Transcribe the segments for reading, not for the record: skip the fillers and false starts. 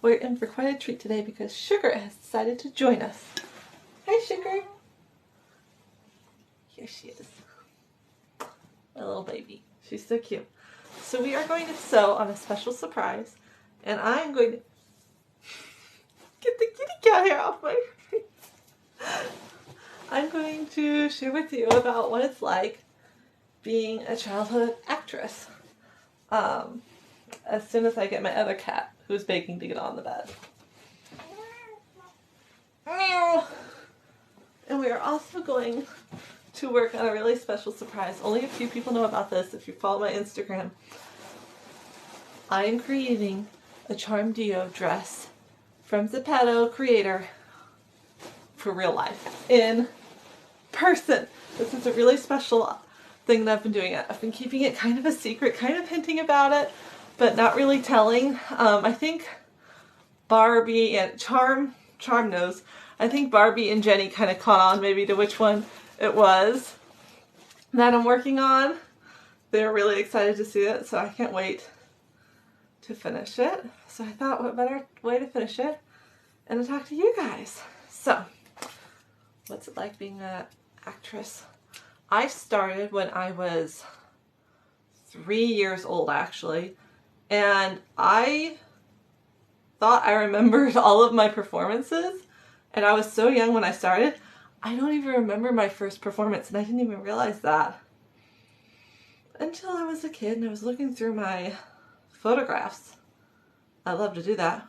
We're in for quite a treat today because Sugar has decided to join us. Hi, Sugar. Here she is. My little baby. She's so cute. So we are going to sew on a special surprise, and I'm going to get the kitty cat hair off my face. I'm going to share with you about what it's like being a childhood actress. As soon as I get my other cat, who's begging to get on the bed. And we are also going to work on a really special surprise. Only a few people know about this if you follow my Instagram. I am creating a Charm Dio dress from Zepeto creator for real life, in person. This is a really special thing that I've been doing. I've been keeping it kind of a secret, kind of hinting about it, but not really telling. I think Barbie and Charm knows. I think Barbie and Jenny kind of caught on maybe to which one it was that I'm working on. They're really excited to see it, so I can't wait to finish it. So I thought, what better way to finish it and to talk to you guys. So, what's it like being an actress? I started when I was 3 years old, actually, and I thought I remembered all of my performances, and I was so young when I started, I don't even remember my first performance, and I didn't even realize that until I was a kid and I was looking through my photographs. I love to do that.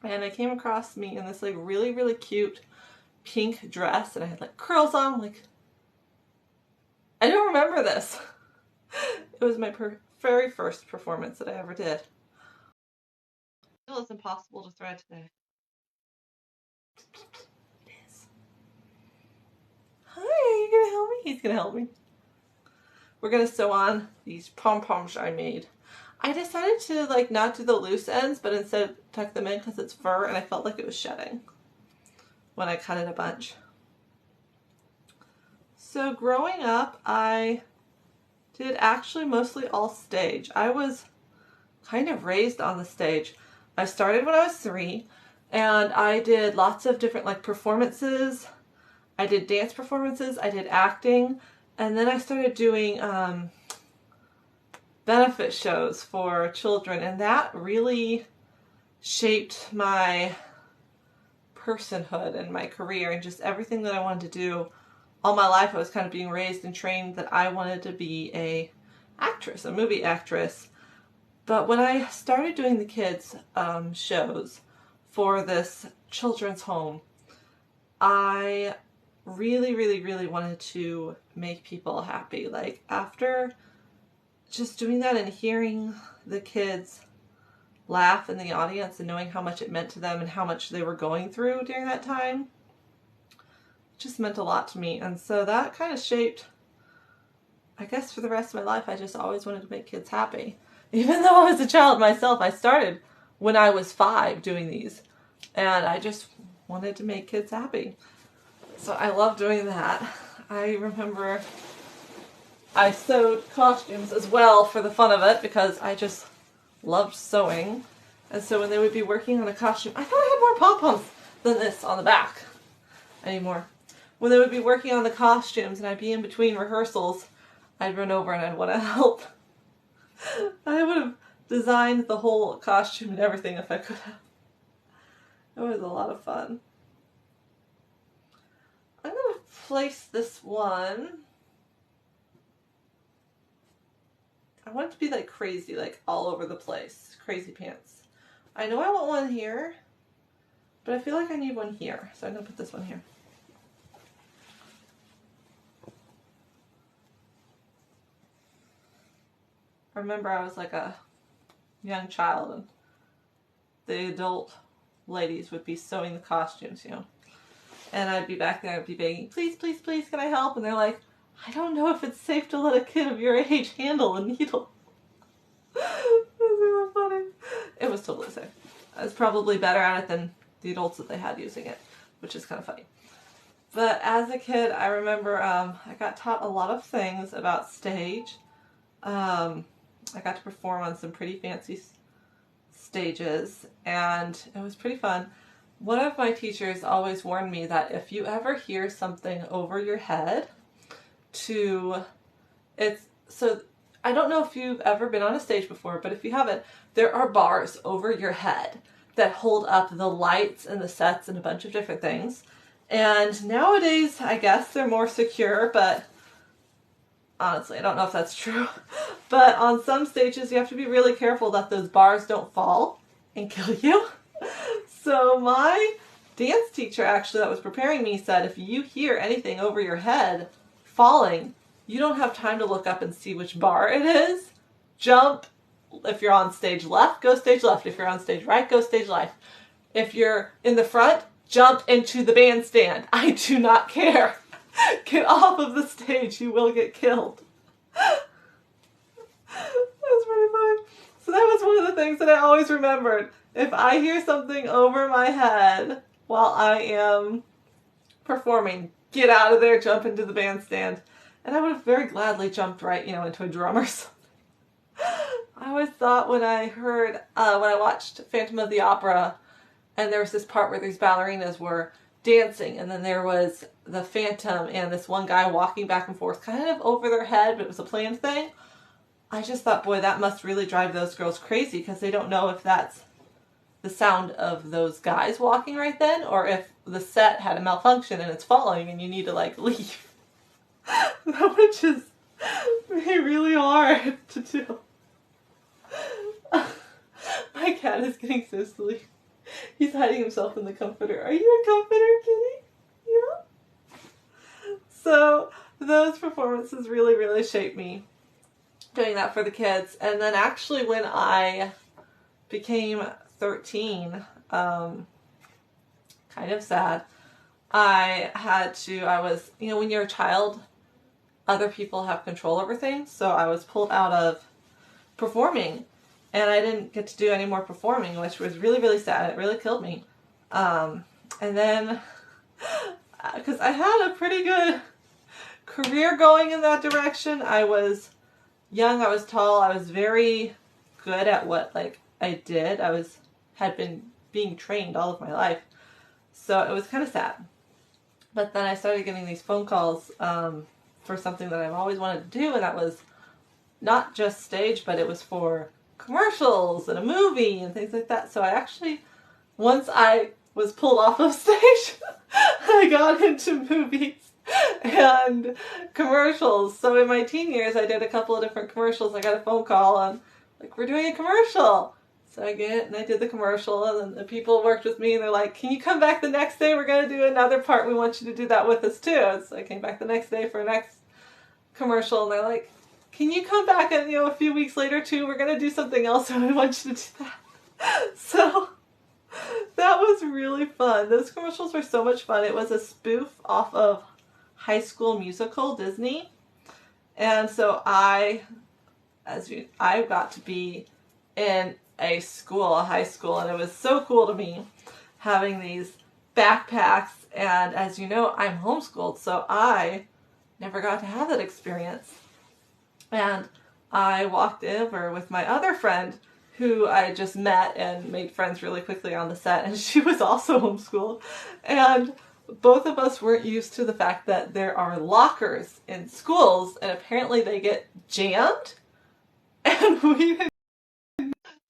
And I came across me in this like really, really cute pink dress, and I had like curls on. Like, I don't remember this. It was my very first performance that I ever did. It's impossible to thread today. It is. Hi, are you gonna help me? He's gonna help me. We're gonna sew on these pom-poms I made. I decided to like not do the loose ends, but instead tuck them in because it's fur, and I felt like it was shedding when I cut it a bunch. So growing up, I did actually mostly all stage. I was kind of raised on the stage. I started when I was 3, and I did lots of different like performances. I did dance performances, I did acting, and then I started doing benefit shows for children, and that really shaped my personhood and my career and just everything that I wanted to do. All my life I was kind of being raised and trained that I wanted to be a actress, a movie actress. But when I started doing the kids shows for this children's home, I really, really, really wanted to make people happy. Like, after just doing that and hearing the kids laugh in the audience and knowing how much it meant to them and how much they were going through during that time, it just meant a lot to me. And so that kind of shaped, I guess, for the rest of my life. I just always wanted to make kids happy. Even though I was a child myself, I started when I was 5 doing these, and I just wanted to make kids happy. So I love doing that. I remember I sewed costumes as well for the fun of it because I just loved sewing. And so when they would be working on a costume, I thought I had more pom-poms than this on the back anymore. When they would be working on the costumes and I'd be in between rehearsals, I'd run over and I'd want to help. I would have designed the whole costume and everything if I could have. It was a lot of fun. I'm going to place this one. I want it to be like crazy, like all over the place. Crazy pants. I know I want one here, but I feel like I need one here. So I'm going to put this one here. I remember I was like a young child and the adult ladies would be sewing the costumes, you know. And I'd be back there, I'd be begging, please, please, please, can I help? And they're like, I don't know if it's safe to let a kid of your age handle a needle. It was really funny. It was totally safe. I was probably better at it than the adults that they had using it, which is kind of funny. But as a kid, I remember I got taught a lot of things about stage. I got to perform on some pretty fancy stages, and it was pretty fun. One of my teachers always warned me that if you ever hear something over your head, so I don't know if you've ever been on a stage before, but if you haven't, there are bars over your head that hold up the lights and the sets and a bunch of different things. And nowadays, I guess they're more secure, but honestly, I don't know if that's true. But on some stages, you have to be really careful that those bars don't fall and kill you. So my dance teacher actually that was preparing me said, if you hear anything over your head falling, you don't have time to look up and see which bar it is. Jump. If you're on stage left, go stage left. If you're on stage right, go stage right. If you're in the front, jump into the bandstand. I do not care. Get off of the stage. You will get killed. That's pretty funny. So that was one of the things that I always remembered. If I hear something over my head while I am performing, get out of there, jump into the bandstand. And I would have very gladly jumped right, into a drum or something. I always thought when I watched Phantom of the Opera, and there was this part where these ballerinas were dancing, and then there was the Phantom and this one guy walking back and forth kind of over their head, but it was a planned thing. I just thought, boy, that must really drive those girls crazy, because they don't know if that's the sound of those guys walking right then, or if the set had a malfunction and it's falling and you need to leave. That would just be really hard to do. My cat is getting so silly. He's hiding himself in the comforter. Are you a comforter, kitty? Yeah? So those performances really, really shaped me, doing that for the kids. And then actually when I became 13, kind of sad, I was, when you're a child, other people have control over things. So I was pulled out of performing, and I didn't get to do any more performing, which was really, really sad. It really killed me. And then, because I had a pretty good career going in that direction. I was young, I was tall, I was very good at what I did. Had been being trained all of my life. So it was kind of sad. But then I started getting these phone calls for something that I've always wanted to do, and that was not just stage, but it was for commercials and a movie and things like that. So I actually, once I was pulled off of stage, I got into movies and commercials. So in my teen years, I did a couple of different commercials. I got a phone call and we're doing a commercial. So I get and I did the commercial, and then the people worked with me and they're like, can you come back the next day? We're going to do another part. We want you to do that with us too. So I came back the next day for a next commercial, and they're like, can you come back and a few weeks later too? We're going to do something else and we want you to do that. So that was really fun. Those commercials were so much fun. It was a spoof off of High School Musical, Disney. And so I got to be in a high school, and it was so cool to me having these backpacks. And as you know, I'm homeschooled, so I never got to have that experience. And I walked over with my other friend who I just met and made friends really quickly on the set, and she was also homeschooled. And both of us weren't used to the fact that there are lockers in schools, and apparently they get jammed. And we didn't.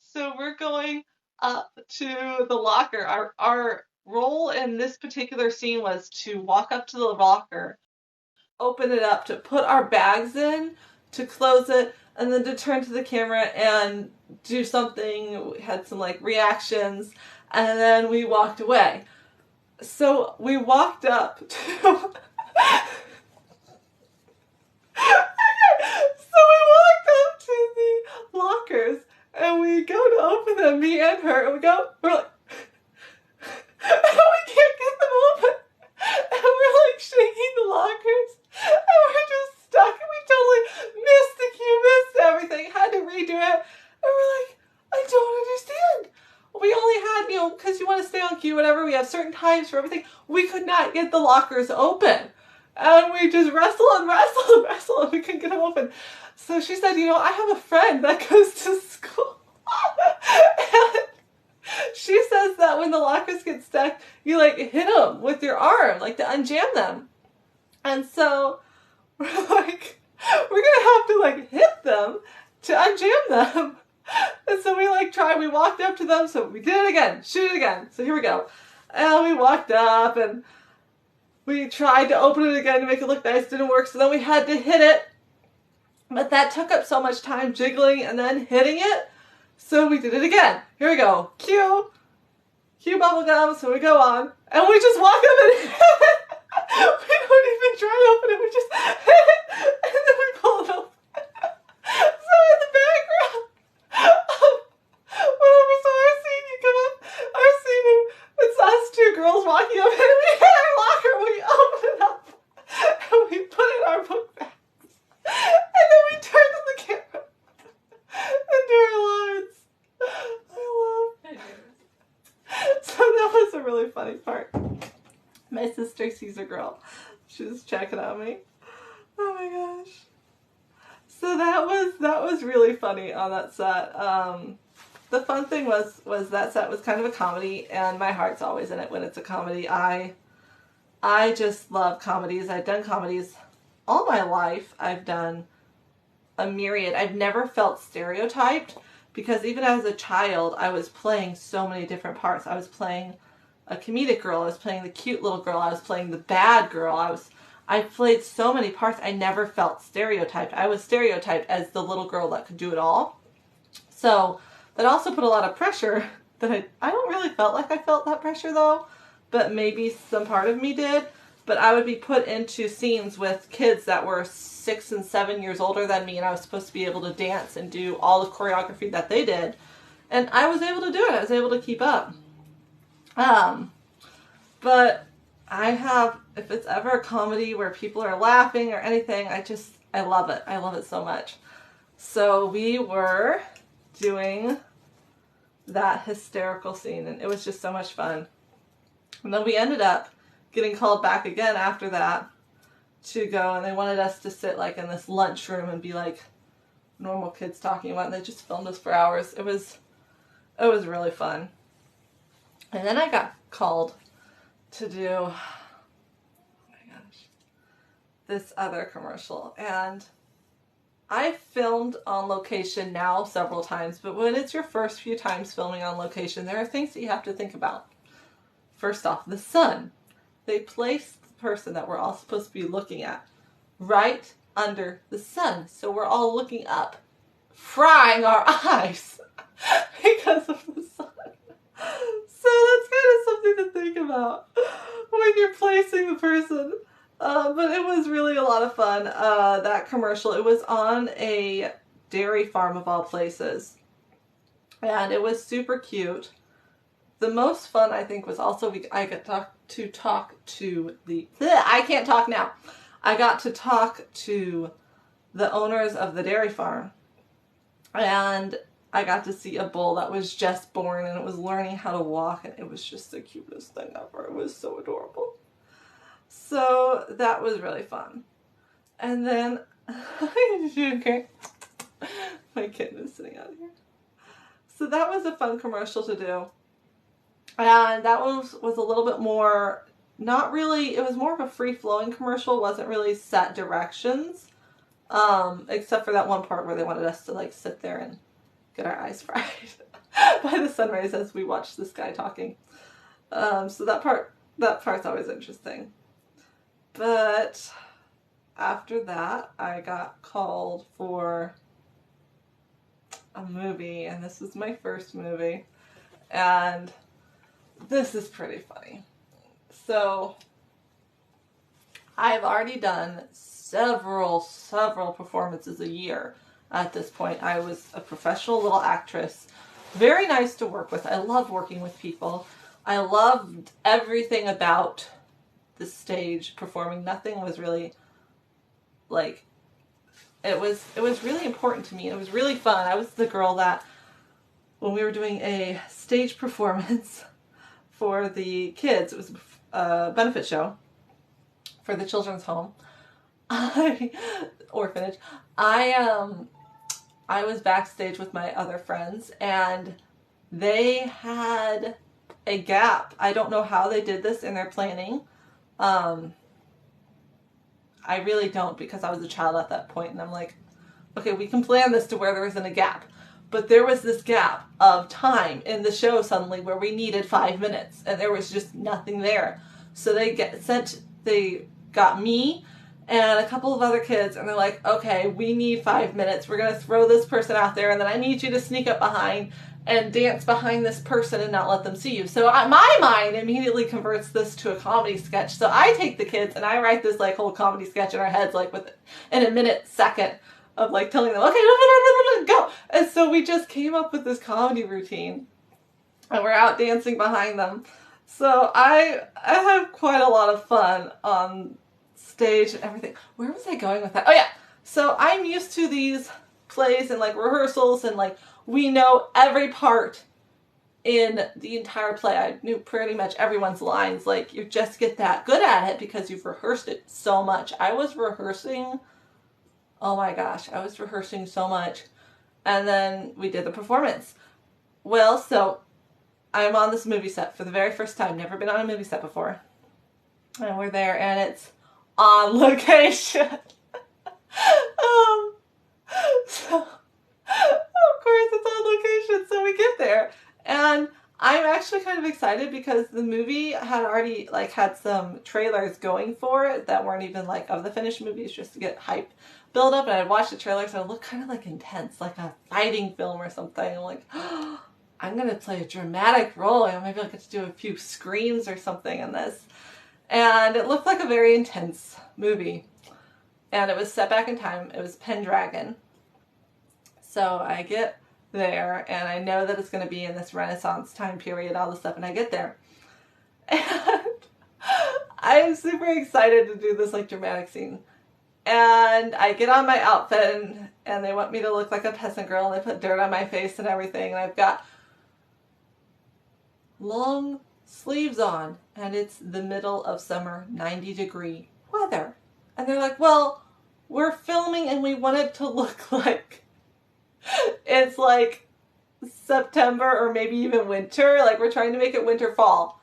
So we're going up to the locker. Our role in this particular scene was to walk up to the locker, open it up, to put our bags in, to close it, and then to turn to the camera and do something. We had some reactions, and then we walked away. So we walked up to the lockers, and we go to open them, me and her, and we're like, we can't get them open, and we're shaking the lockers, and we're just stuck, and we totally missed the cue, missed everything, had to redo it, and we're like, I don't understand. We only had, because you want to stay on cue, whatever, we have certain times for everything. We could not get the lockers open. And we just wrestled, and we couldn't get them open. So she said, I have a friend that goes to school. And when the lockers get stuck, you like hit them with your arm, like to unjam them. And so we're like, we're gonna have to like hit them to unjam them. And so we like tried, we walked up to them, so we did it again, shoot it again. So here we go. And we walked up and we tried to open it again to make it look nice, didn't work, so then we had to hit it. But that took up so much time jiggling and then hitting it, so we did it again. Here we go. Cue bubblegum, so we go on, and we just walk up and hit it. We don't even try to open it, we just hit it, and then we pull it open. So in the background, whenever saw our scene, you come up, our scene, it's us two girls walking up, and we hit our locker, we open it up, and we put in our book bags, and then we turn on the camera and do our lines. I love it. So that was a really funny part. My sister sees a girl. She was checking on me. Oh my gosh. So that was really funny on that set. The fun thing was that set was kind of a comedy, and my heart's always in it when it's a comedy. I just love comedies. I've done comedies all my life. I've done a myriad. I've never felt stereotyped, because even as a child, I was playing so many different parts. I was playing a comedic girl. I was playing the cute little girl. I was playing the bad girl. I played so many parts. I never felt stereotyped. I was stereotyped as the little girl that could do it all. So that also put a lot of pressure that I don't really felt like I felt that pressure though, but maybe some part of me did. But I would be put into scenes with kids that were 6 and 7 years older than me, and I was supposed to be able to dance and do all the choreography that they did. And I was able to do it. I was able to keep up. But I have, if it's ever a comedy where people are laughing or anything, I love it. I love it so much. So we were doing that hysterical scene, and it was just so much fun. And then we ended up getting called back again after that to go, and they wanted us to sit like in this lunchroom and be like normal kids talking about it, and they just filmed us for hours. It was really fun. And then I got called to do, oh my gosh, this other commercial. And I've filmed on location now several times, but when it's your first few times filming on location, there are things that you have to think about. First off, the sun. They placed the person that we're all supposed to be looking at right under the sun. So we're all looking up, frying our eyes because of the sun. So that's kind of something to think about when you're placing the person. But it was really a lot of fun, that commercial. It was on a dairy farm of all places. And it was super cute. The most fun, I think, was also I got to talk to the... I can't talk now. I got to talk to the owners of the dairy farm. And I got to see a bull that was just born, and it was learning how to walk, and it was just the cutest thing ever. It was so adorable. So that was really fun. And then, okay, my kitten is sitting out here. So that was a fun commercial to do. And that one was a little bit more, not really, it was more of a free-flowing commercial. It wasn't really set directions, except for that one part where they wanted us to like sit there and get our eyes fried by the sun rays as we watched this guy talking. So that part's always interesting. But after that, I got called for a movie, and this was my first movie, and this is pretty funny. So I've already done several performances a year at this point. I was a professional little actress, very nice to work with. I love working with people. I loved everything about the stage performing. Nothing was really like, it was really important to me. It was really fun. I was the girl that when we were doing a stage performance for the kids, it was a benefit show for the children's home, orphanage. I was backstage with my other friends, and they had a gap. I don't know how they did this in their planning. I really don't, because I was a child at that point and I'm like, okay, we can plan this to where there isn't a gap. But there was this gap of time in the show suddenly where we needed 5 minutes and there was just nothing there. So they got me and a couple of other kids and they're like, okay, we need 5 minutes. We're going to throw this person out there and then I need you to sneak up behind and dance behind this person and not let them see you. So my mind immediately converts this to a comedy sketch. So I take the kids and I write this like whole comedy sketch in our heads, like in a minute, second of like telling them, okay, go. And so we just came up with this comedy routine and we're out dancing behind them. So I have quite a lot of fun on stage and everything. Where was I going with that? Oh yeah. So I'm used to these plays and like rehearsals and like we know every part in the entire play. I knew pretty much everyone's lines. Like you just get that good at it because you've rehearsed it so much. I was rehearsing, oh my gosh, I was rehearsing so much. And then we did the performance. Well, so I'm on this movie set for the very first time. Never been on a movie set before. And we're there and it's on location. So of course it's on location. So we get there and I'm actually kind of excited because the movie had already like had some trailers going for it that weren't even like of the finished movies, just to get hype build up. And I watched the trailers and it looked kind of like intense, like a fighting film or something. I'm like, oh, I'm going to play a dramatic role. Maybe I'll get to do a few screens or something in this. And it looked like a very intense movie. And it was set back in time. It was Pendragon. So I get there and I know that it's going to be in this Renaissance time period, all this stuff, and I get there. And I'm super excited to do this like dramatic scene. And I get on my outfit and they want me to look like a peasant girl and they put dirt on my face and everything. And I've got long sleeves on and it's the middle of summer, 90-degree weather. And they're like, well, we're filming and we want it to look like it's like September or maybe even winter. Like we're trying to make it winter fall.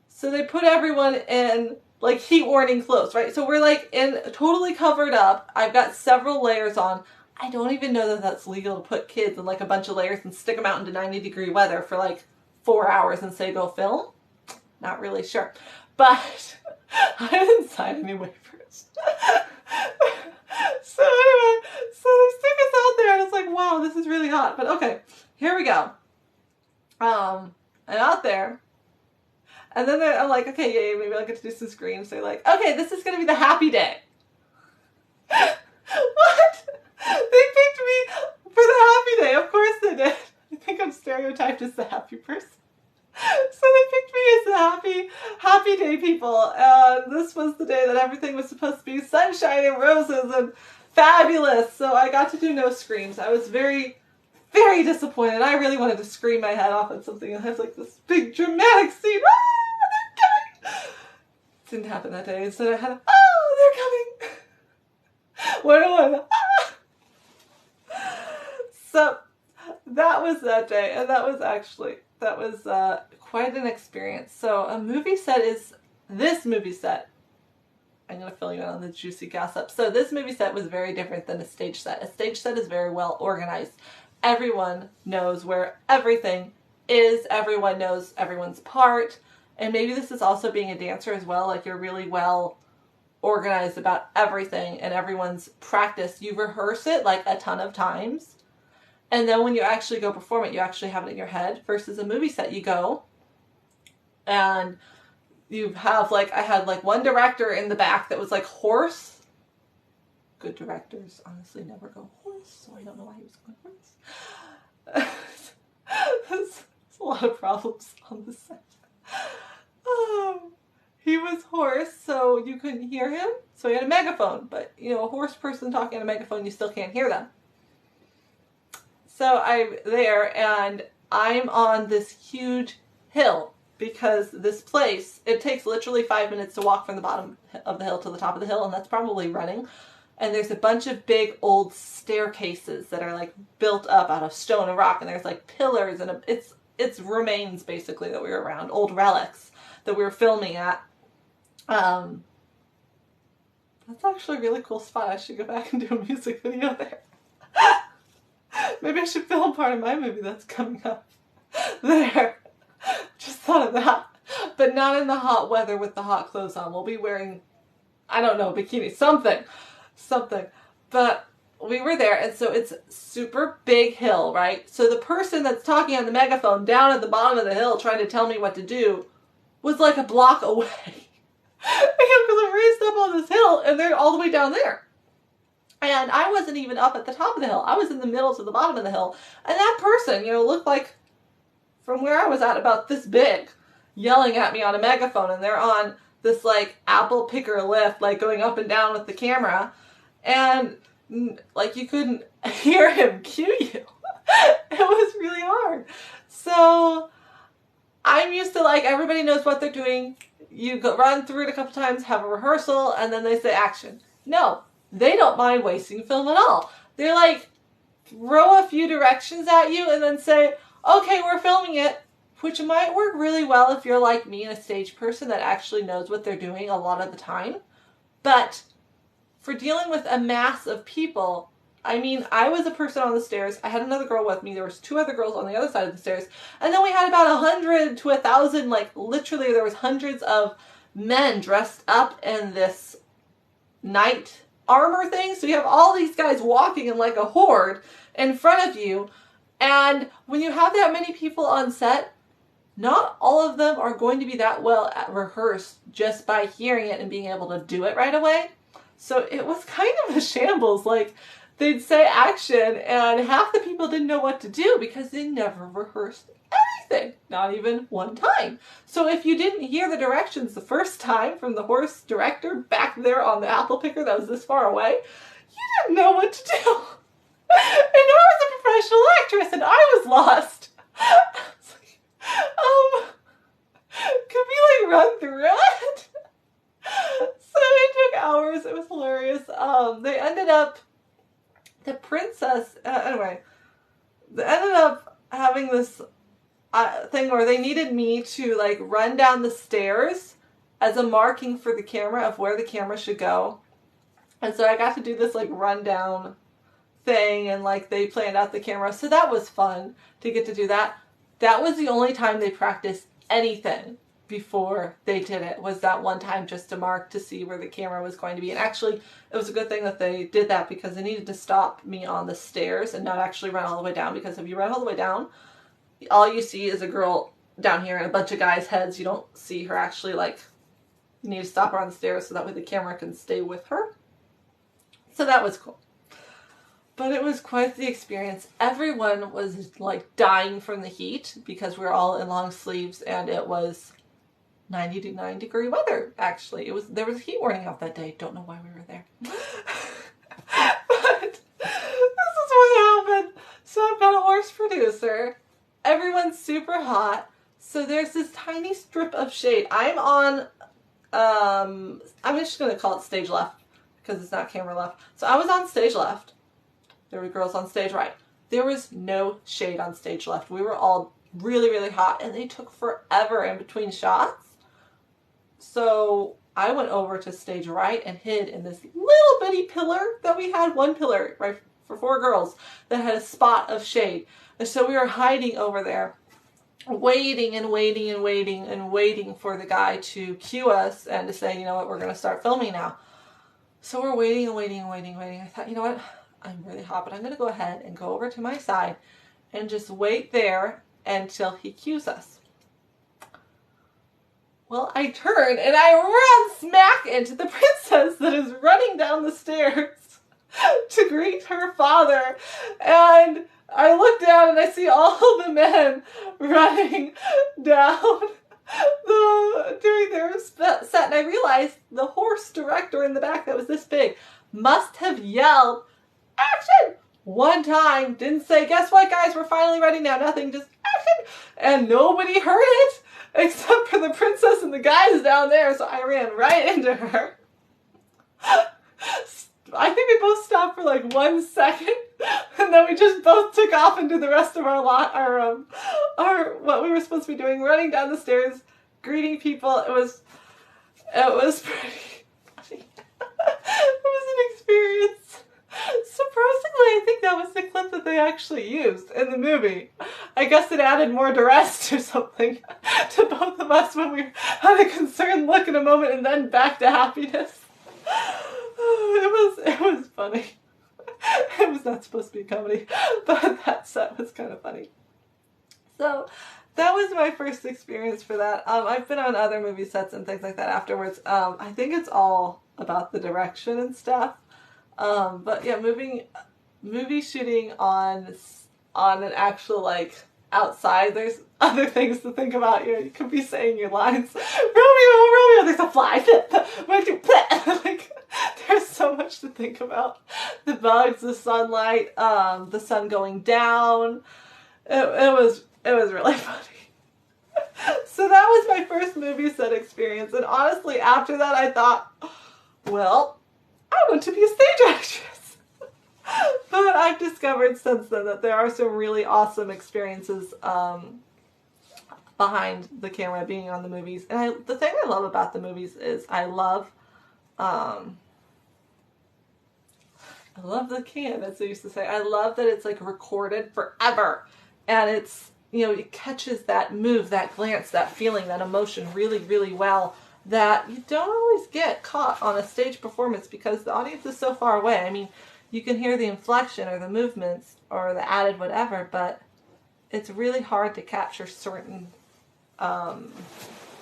So they put everyone in like heat warning clothes, right? So we're like in totally covered up. I've got several layers on. I don't even know that that's legal to put kids in like a bunch of layers and stick them out into 90-degree weather for like 4 hours and say go film. Not really sure. But I didn't sign any waivers. So anyway, so they stick us out there and it's like, wow, this is really hot. But okay, here we go. I'm out there. And then I'm like, okay, yay, maybe I'll get to do some screams. They're like, okay, this is going to be the happy day. What? They picked me for the happy day. Of course they did. I think I'm stereotyped as the happy person. So they picked me as the happy day people. And this was the day that everything was supposed to be sunshine and roses and fabulous. So I got to do no screams. I was very, very disappointed. I really wanted to scream my head off at something and have like this big dramatic scene. Ah, they're coming! Didn't happen that day. Instead I had, oh, they're coming! One. Ah! So that was that day. And that was quite an experience. So this movie set, I'm going to fill you in on the juicy gossip. So this movie set was very different than a stage set. A stage set is very well organized. Everyone knows where everything is. Everyone knows everyone's part. And maybe this is also being a dancer as well. Like you're really well organized about everything and everyone's practice. You rehearse it like a ton of times. And then when you actually go perform it, you actually have it in your head versus a movie set. You go and you have like, I had like one director in the back that was like hoarse. Good directors honestly never go hoarse, so I don't know why he was going hoarse. There's a lot of problems on the set. He was hoarse, so you couldn't hear him. So he had a megaphone, but you know, a hoarse person talking on a megaphone, you still can't hear them. So I'm there and I'm on this huge hill because this place, it takes literally 5 minutes to walk from the bottom of the hill to the top of the hill, and that's probably running. And there's a bunch of big old staircases that are like built up out of stone and rock, and there's like pillars, and it's it's remains basically that we were around, old relics that we were filming at. That's actually a really cool spot. I should go back and do a music video there. Maybe I should film part of my movie that's coming up there. Just thought of that. But not in the hot weather with the hot clothes on. We'll be wearing, I don't know, bikini, something. But we were there, and so it's super big hill, right? So the person that's talking on the megaphone down at the bottom of the hill trying to tell me what to do was like a block away. Because I raced up on this hill, and they're all the way down there. And I wasn't even up at the top of the hill. I was in the middle to the bottom of the hill. And that person, looked like, from where I was at, about this big, yelling at me on a megaphone. And they're on this, like, apple picker lift, like, going up and down with the camera. And, like, you couldn't hear him cue you. It was really hard. So I'm used to, like, everybody knows what they're doing. You go run through it a couple times, have a rehearsal, and then they say action. No, they don't mind wasting film at all. They're like, throw a few directions at you and then say, okay, we're filming it, which might work really well if you're like me and a stage person that actually knows what they're doing a lot of the time. But for dealing with a mass of people, I mean, I was a person on the stairs. I had another girl with me. There was 2 other girls on the other side of the stairs. And then we had about 100 to 1,000, like literally there was hundreds of men dressed up in this knight armor thing. So you have all these guys walking in like a horde in front of you. And when you have that many people on set, not all of them are going to be that well rehearsed just by hearing it and being able to do it right away. So it was kind of a shambles. Like, they'd say action and half the people didn't know what to do because they never rehearsed anything, not even one time. So if you didn't hear the directions the first time from the horse director back there on the apple picker that was this far away, you didn't know what to do. And I was a professional actress and I was lost. I was like, could we like run through it? So it took hours. It was hilarious. They ended up, the princess, anyway, they ended up having this thing where they needed me to like run down the stairs as a marking for the camera of where the camera should go. And so I got to do this like rundown thing, and like they planned out the camera. So that was fun to get to do that. That was the only time they practiced anything before they did it, was that one time just to mark to see where the camera was going to be. And actually it was a good thing that they did that because they needed to stop me on the stairs and not actually run all the way down, because if you run all the way down, all you see is a girl down here and a bunch of guys' heads. You don't see her actually, like, you need to stop her on the stairs so that way the camera can stay with her. So that was cool. But it was quite the experience. Everyone was like dying from the heat because we were all in long sleeves and it was 99-degree weather, actually. There was a heat warning out that day. Don't know why we were there. But this is what happened. So I've got a horse producer. Everyone's super hot. So there's this tiny strip of shade. I'm on, I'm just going to call it stage left because it's not camera left. So I was on stage left. There were girls on stage right. There was no shade on stage left. We were all really, really hot and they took forever in between shots. So I went over to stage right and hid in this little bitty pillar that we had, one pillar, right, for 4 girls that had a spot of shade. And so we were hiding over there, waiting and waiting and waiting and waiting for the guy to cue us and to say, you know what, we're going to start filming now. So we're waiting and waiting and waiting and waiting. I thought, you know what, I'm really hot, but I'm going to go ahead and go over to my side and just wait there until he cues us. Well, I turn and I run smack into the princess that is running down the stairs to greet her father. And I look down and I see all the men running down doing their set. And I realized the horse director in the back that was this big must have yelled, action! One time, didn't say, guess what guys, we're finally ready now, nothing, just action! And nobody heard it except for the princess and the guys down there, so I ran right into her. I think we both stopped for like 1 second, and then we just both took off and did the rest of our what we were supposed to be doing, running down the stairs, greeting people. It was pretty funny. It was an experience. Surprisingly, I think that was the clip that they actually used in the movie. I guess it added more duress or something to both of us when we had a concerned look in a moment and then back to happiness. It was funny. It was not supposed to be a comedy, but that set was kind of funny. So that was my first experience for that. I've been on other movie sets and things like that afterwards. I think it's all about the direction and stuff. But yeah, movie shooting on an actual, like, outside, there's other things to think about. You could be saying your lines, Romeo, there's a fly, like, there's so much to think about. The bugs, the sunlight, the sun going down. It was really funny. So that was my first movie set experience, and honestly, after that, I thought, well, I want to be a stage actress. But I've discovered since then that there are some really awesome experiences behind the camera, being on the movies. And the thing I love about the movies is I love the can, as they used to say. I love that it's like recorded forever, and it's, you know, it catches that move, that glance, that feeling, that emotion really, really well, that you don't always get caught on a stage performance because the audience is so far away. I mean, you can hear the inflection or the movements or the added whatever, but it's really hard to capture certain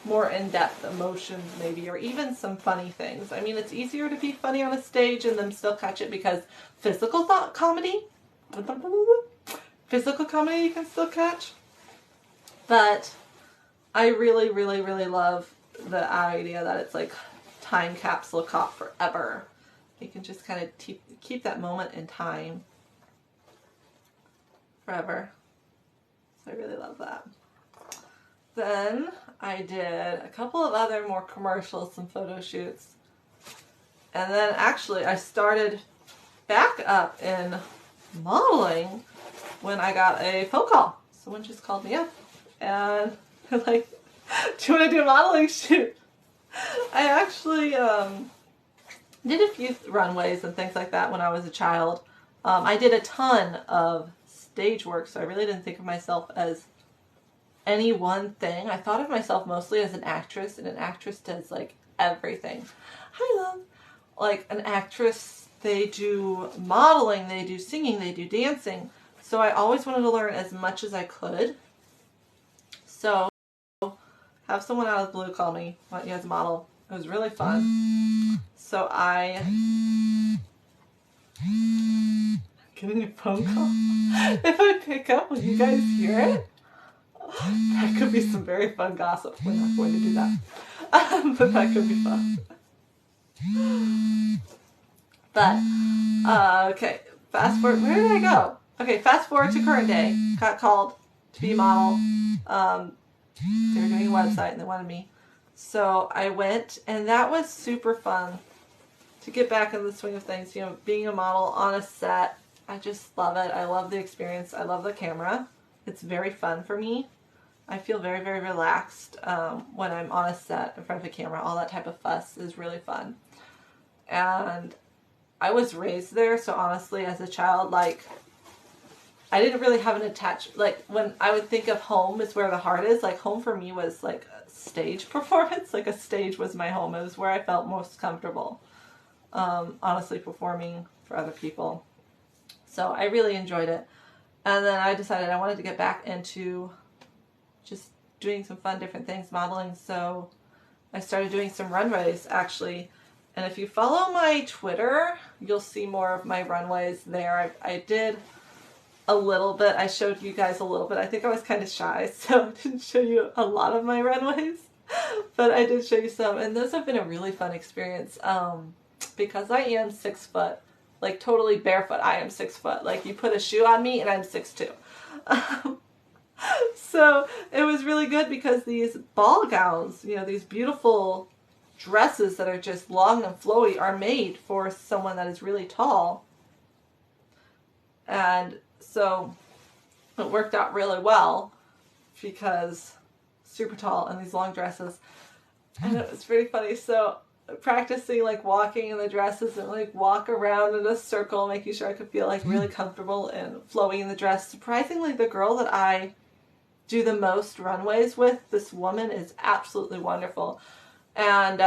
more in-depth emotions maybe, or even some funny things. I mean, it's easier to be funny on a stage and then still catch it because physical comedy you can still catch. But I really, really, really love the idea that it's like time capsule caught forever. You can just kind of keep that moment in time forever. So I really love that. Then I did a couple of other more commercials, some photo shoots. And then actually I started back up in modeling when I got a phone call. Someone just called me up and they're like, do you want to do a modeling shoot? I actually did a few runways and things like that when I was a child. I did a ton of stage work, so I really didn't think of myself as any one thing. I thought of myself mostly as an actress, and an actress does like everything. Hi, love. Like an actress, they do modeling, they do singing, they do dancing. So I always wanted to learn as much as I could. So have someone out of the blue call me, want you as a model. It was really fun. So I'm getting a phone call. If I pick up, will you guys hear it? That could be some very fun gossip. We're not going to do that. But that could be fun. But, okay, fast forward. Where did I go? Okay, fast forward to current day. Got called to be a model. They were doing a website and they wanted me. So I went, and that was super fun to get back in the swing of things. You know, being a model on a set, I just love it. I love the experience. I love the camera. It's very fun for me. I feel very, very relaxed when I'm on a set in front of a camera. All that type of fuss is really fun. And I was raised there, so honestly, as a child, like, I didn't really have an attachment. Like, when I would think of home is where the heart is, like, home for me was like a stage performance. Like, a stage was my home. It was where I felt most comfortable, honestly, performing for other people. So I really enjoyed it. And then I decided I wanted to get back into just doing some fun different things, modeling. So I started doing some runways, actually. And if you follow my Twitter, you'll see more of my runways there. I did a little bit. I showed you guys a little bit. I think I was kind of shy, so I didn't show you a lot of my runways. But I did show you some. And those have been a really fun experience because I am 6 foot. Like, totally barefoot. I am 6 foot. Like, you put a shoe on me and I'm 6'2". So it was really good because these ball gowns, you know, these beautiful dresses that are just long and flowy are made for someone that is really tall. And so it worked out really well because super tall and these long dresses. And it was pretty funny. So practicing like walking in the dresses and like walk around in a circle, making sure I could feel like really comfortable and flowy in the dress. Surprisingly, the girl that I do the most runways with, this woman is absolutely wonderful and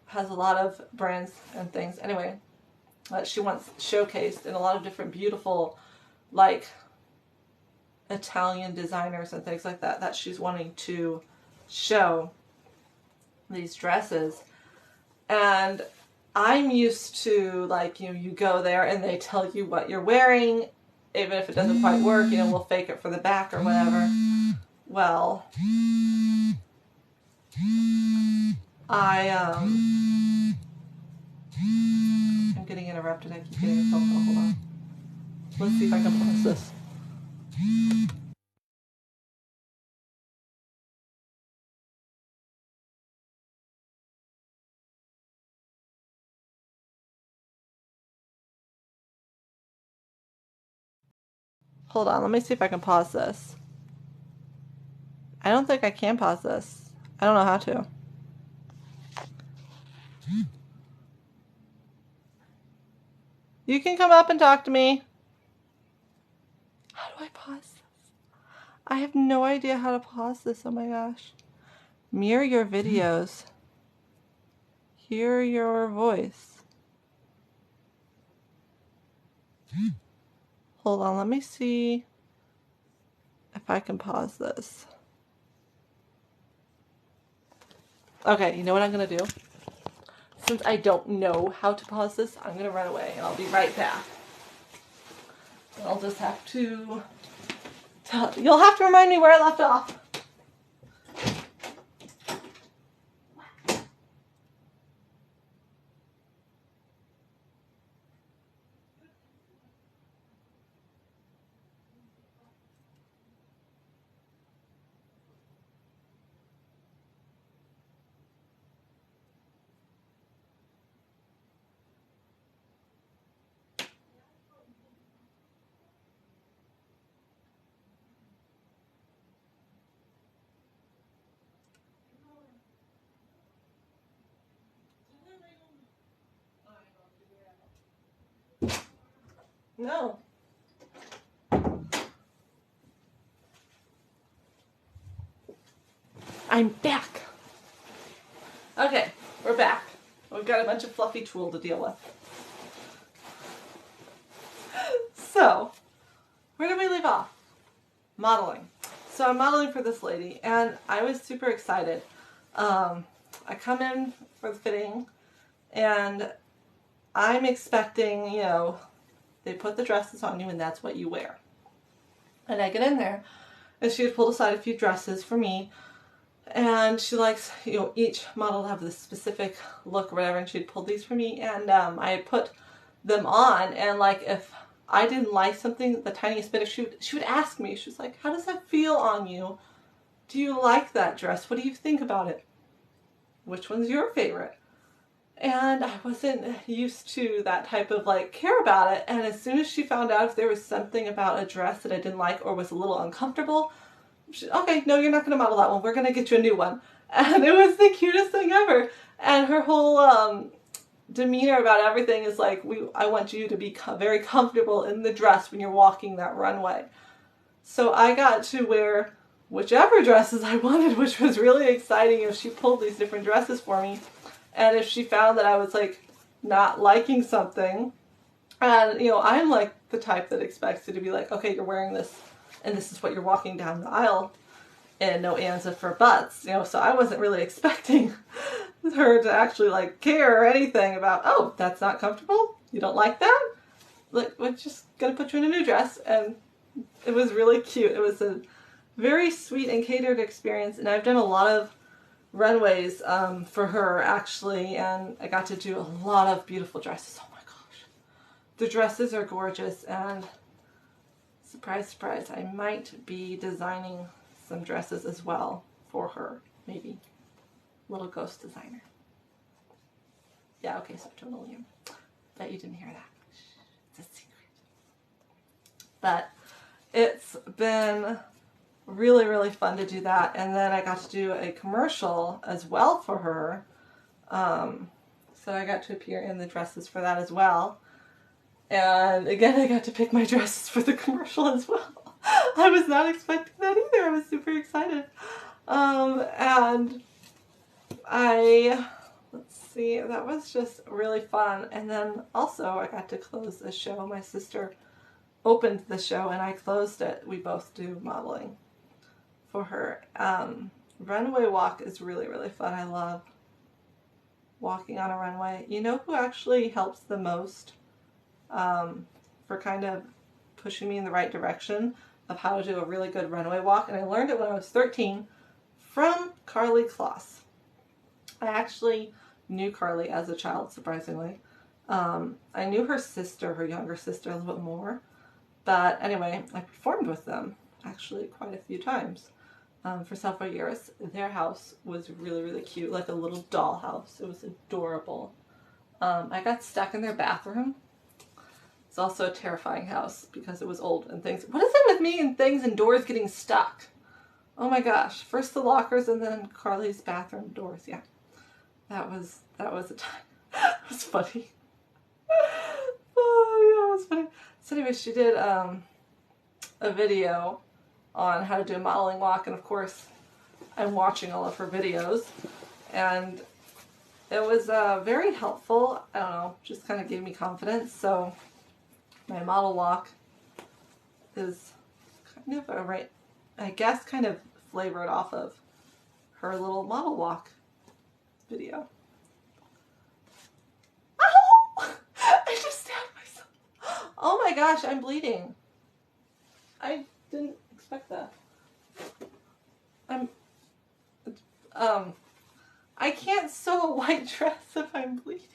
has a lot of brands and things. Anyway, she wants showcased in a lot of different beautiful like Italian designers and things like that she's wanting to show these dresses. And I'm used to like, you know, you go there and they tell you what you're wearing, even if it doesn't quite work, you know, we'll fake it for the back or whatever. Well, I'm getting interrupted. I keep getting a phone call. Hold on. Let's see if I can pause this. Hold on, let me see if I can pause this. I don't think I can pause this. I don't know how to. You can come up and talk to me. How do I pause this? I have no idea how to pause this. Oh my gosh. Mirror your videos. Hear your voice. Hold on, let me see if I can pause this. Okay, you know what I'm going to do? Since I don't know how to pause this, I'm going to run away and I'll be right back. I'll just have to you'll have to remind me where I left off. No. I'm back. Okay, we're back. We've got a bunch of fluffy tulle to deal with. So, where did we leave off? Modeling. So I'm modeling for this lady, and I was super excited. I come in for the fitting, and I'm expecting, you know, they put the dresses on you, and that's what you wear. And I get in there, and she had pulled aside a few dresses for me, and she likes, you know, each model to have this specific look or whatever, and she'd pulled these for me, and I had put them on, and like if I didn't like something the tiniest bit, she would ask me, she was like, how does that feel on you? Do you like that dress? What do you think about it? Which one's your favorite? And I wasn't used to that type of like care about it, and as soon as she found out if there was something about a dress that I didn't like or was a little uncomfortable, okay, no, you're not going to model that one. We're going to get you a new one. And it was the cutest thing ever. And her whole demeanor about everything is like, I want you to be very comfortable in the dress when you're walking that runway. So I got to wear whichever dresses I wanted, which was really exciting. If she pulled these different dresses for me, and if she found that I was like not liking something, and you know, I'm like the type that expects it to be like, okay, you're wearing this and this is what you're walking down the aisle, and no ands for buts, you know, so I wasn't really expecting her to actually like care or anything about, oh, that's not comfortable? You don't like that? Like, we're just gonna put you in a new dress. And it was really cute. It was a very sweet and catered experience, and I've done a lot of runways for her actually, and I got to do a lot of beautiful dresses. Oh my gosh. The dresses are gorgeous, and surprise, surprise, I might be designing some dresses as well for her, maybe. Little ghost designer. Yeah, okay, so totally. Bet you didn't hear that. It's a secret. But it's been really, really fun to do that. And then I got to do a commercial as well for her. So I got to appear in the dresses for that as well. And again, I got to pick my dresses for the commercial as well. I was not expecting that either. I was super excited. And let's see, that was just really fun. And then also I got to close the show. My sister opened the show and I closed it. We both do modeling for her. Runway walk is really, really fun. I love walking on a runway. You know who actually helps the most for kind of pushing me in the right direction of how to do a really good runway walk? And I learned it when I was 13 from Karlie Kloss. I actually knew Karlie as a child, surprisingly. I knew her sister, her younger sister, a little bit more. But anyway, I performed with them actually quite a few times for several years. Their house was really, really cute, like a little doll house. It was adorable. I got stuck in their bathroom. It's also a terrifying house because it was old and things. What is it with me and things and doors getting stuck? Oh my gosh. First the lockers and then Karlie's bathroom doors. Yeah. That was a time. It was funny. Oh yeah, it was funny. So anyway, she did a video on how to do a modeling walk, and of course I'm watching all of her videos, and it was very helpful. I don't know, just kind of gave me confidence. So my model walk is kind of I guess kind of flavored off of her little model walk video. Ow! I just stabbed myself. Oh my gosh, I'm bleeding. I didn't expect that. I can't sew a white dress if I'm bleeding.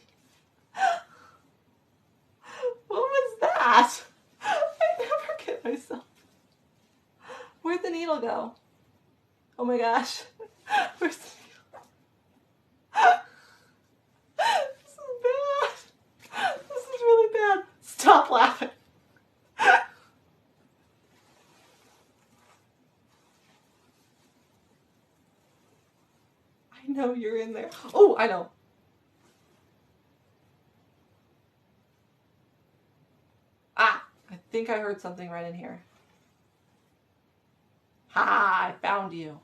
What was that? I never get myself. Where'd the needle go? Oh my gosh. Where's the needle? This is bad. This is really bad. Stop laughing. I know you're in there. Oh, I know. Ah, I think I heard something right in here. Ha, I found you.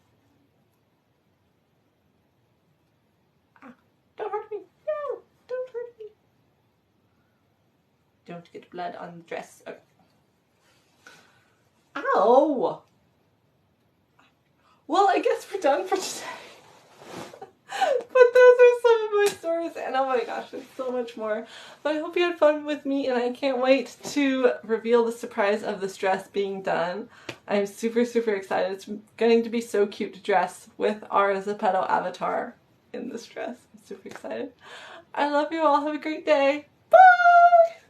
Ah, don't hurt me. No, don't hurt me. Don't get blood on the dress. Okay. Ow! Well, I guess we're done for today. But those are some of my stories, and oh my gosh, there's so much more. But I hope you had fun with me, and I can't wait to reveal the surprise of this dress being done. I'm super, super excited. It's going to be so cute to dress with our Zepeto avatar in this dress. I'm super excited. I love you all. Have a great day. Bye!